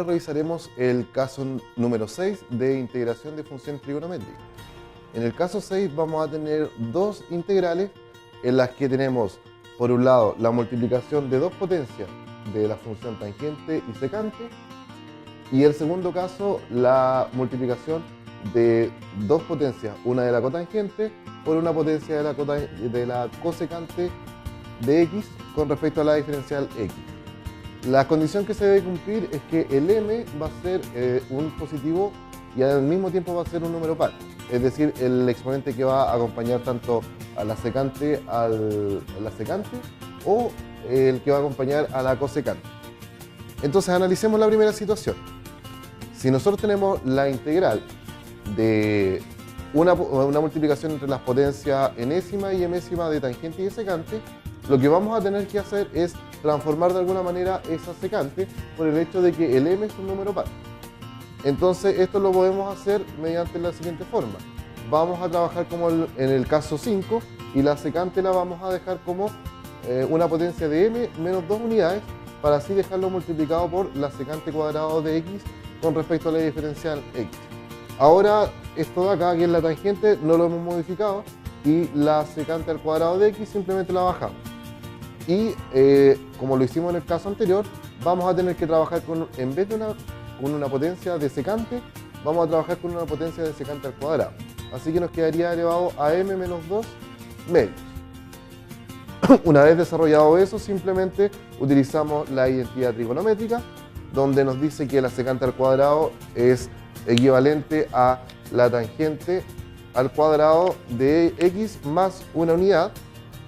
ahora revisaremos el caso número 6 de integración de función trigonométrica. En el caso 6 vamos a tener dos integrales en las que tenemos, por un lado, la multiplicación de dos potencias de la función tangente y secante, y el segundo caso, la multiplicación de dos potencias, una de la cotangente por una potencia de la cosecante de x con respecto a la diferencial x. La condición que se debe cumplir es que el m va a ser un positivo y al mismo tiempo va a ser un número par. Es decir, el exponente que va a acompañar tanto a la secante, o el que va a acompañar a la cosecante. Entonces analicemos la primera situación. Si nosotros tenemos la integral de una multiplicación entre las potencias enésima y emésima de tangente y de secante, lo que vamos a tener que hacer es transformar de alguna manera esa secante por el hecho de que el m es un número par. Entonces esto lo podemos hacer mediante la siguiente forma. Vamos a trabajar como en el caso 5 y la secante la vamos a dejar como una potencia de m menos 2 unidades para así dejarlo multiplicado por la secante cuadrado de x con respecto a la diferencial x. Ahora esto de acá, que es la tangente, no lo hemos modificado y la secante al cuadrado de x simplemente la bajamos. Y como lo hicimos en el caso anterior, vamos a tener que trabajar en vez de con una potencia de secante, vamos a trabajar con una potencia de secante al cuadrado. Así que nos quedaría elevado a m menos 2 medios. Una vez desarrollado eso, simplemente utilizamos la identidad trigonométrica, donde nos dice que la secante al cuadrado es equivalente a la tangente al cuadrado de x más una unidad,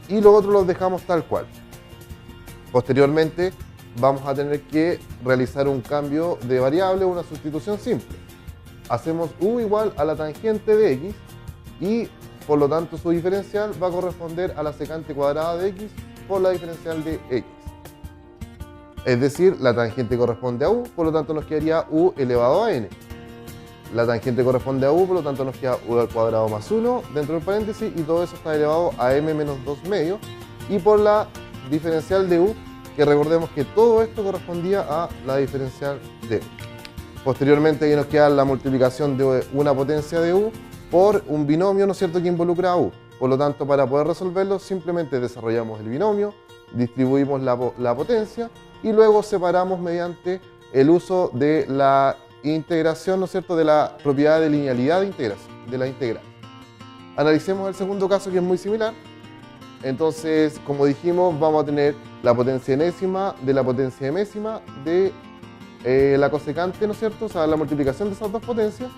y lo otro lo dejamos tal cual. Posteriormente vamos a tener que realizar un cambio de variable, una sustitución simple. Hacemos u igual a la tangente de x y por lo tanto su diferencial va a corresponder a la secante cuadrada de x por la diferencial de x. Es decir, la tangente corresponde a u, por lo tanto nos quedaría u elevado a n. La tangente corresponde a u, por lo tanto nos queda u al cuadrado más 1 dentro del paréntesis, y todo eso está elevado a m menos 2 medios, y por la diferencial de u, que recordemos que todo esto correspondía a la diferencial de u. Posteriormente ahí nos queda la multiplicación de una potencia de u por un binomio, ¿no es cierto?, que involucra a u. Por lo tanto, para poder resolverlo, simplemente desarrollamos el binomio, distribuimos la potencia y luego separamos mediante el uso de la integración, ¿no es cierto?, de la propiedad de linealidad de la integral. Analicemos el segundo caso, que es muy similar. Entonces, como dijimos, vamos a tener la potencia enésima de la potencia emésima de la cosecante, ¿no es cierto?, o sea, la multiplicación de esas dos potencias.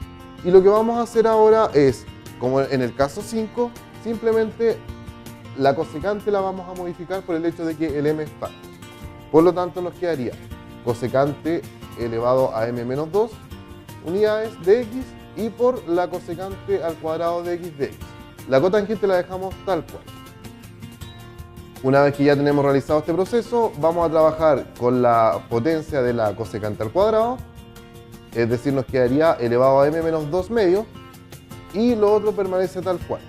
Y lo que vamos a hacer ahora es, como en el caso 5, simplemente la cosecante la vamos a modificar por el hecho de que el m es par. Por lo tanto, nos quedaría cosecante elevado a m menos 2 unidades de x y por la cosecante al cuadrado de x de x. La cotangente la dejamos tal cual. Una vez que ya tenemos realizado este proceso, vamos a trabajar con la potencia de la cosecante al cuadrado, es decir, nos quedaría elevado a m menos 2 medios, y lo otro permanece tal cual.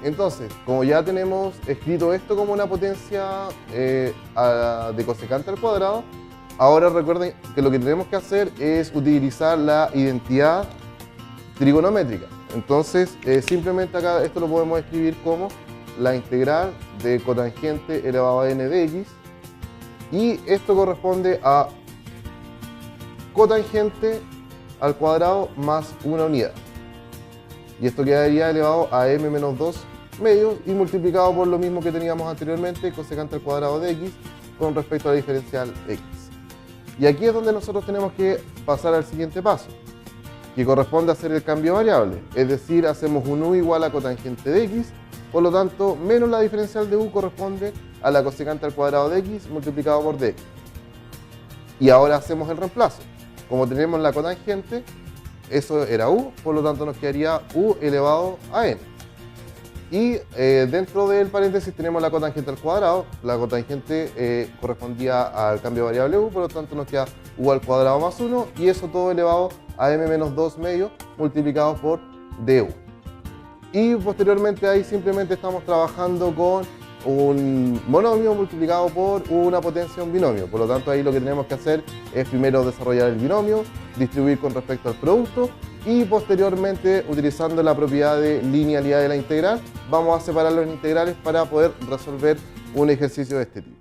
Entonces, como ya tenemos escrito esto como una potencia de cosecante al cuadrado, ahora recuerden que lo que tenemos que hacer es utilizar la identidad trigonométrica. Entonces, simplemente acá esto lo podemos escribir como la integral de cotangente elevado a n de x, y esto corresponde a cotangente al cuadrado más una unidad. Y esto quedaría elevado a m menos 2 medios y multiplicado por lo mismo que teníamos anteriormente, cosecante al cuadrado de x con respecto a la diferencial x. Y aquí es donde nosotros tenemos que pasar al siguiente paso, que corresponde a hacer el cambio de variable. Es decir, hacemos un u igual a cotangente de x, por lo tanto, menos la diferencial de u corresponde a la cosecante al cuadrado de x multiplicado por dx. Y ahora hacemos el reemplazo. Como tenemos la cotangente, eso era u, por lo tanto nos quedaría u elevado a n. Y dentro del paréntesis tenemos la cotangente al cuadrado. La cotangente correspondía al cambio de variable u, por lo tanto nos queda u al cuadrado más 1, y eso todo elevado a m menos 2 medios multiplicado por du. Y posteriormente ahí simplemente estamos trabajando con un monomio multiplicado por una potencia de un binomio. Por lo tanto, ahí lo que tenemos que hacer es primero desarrollar el binomio, distribuir con respecto al producto y posteriormente, utilizando la propiedad de linealidad de la integral, vamos a separar los integrales para poder resolver un ejercicio de este tipo.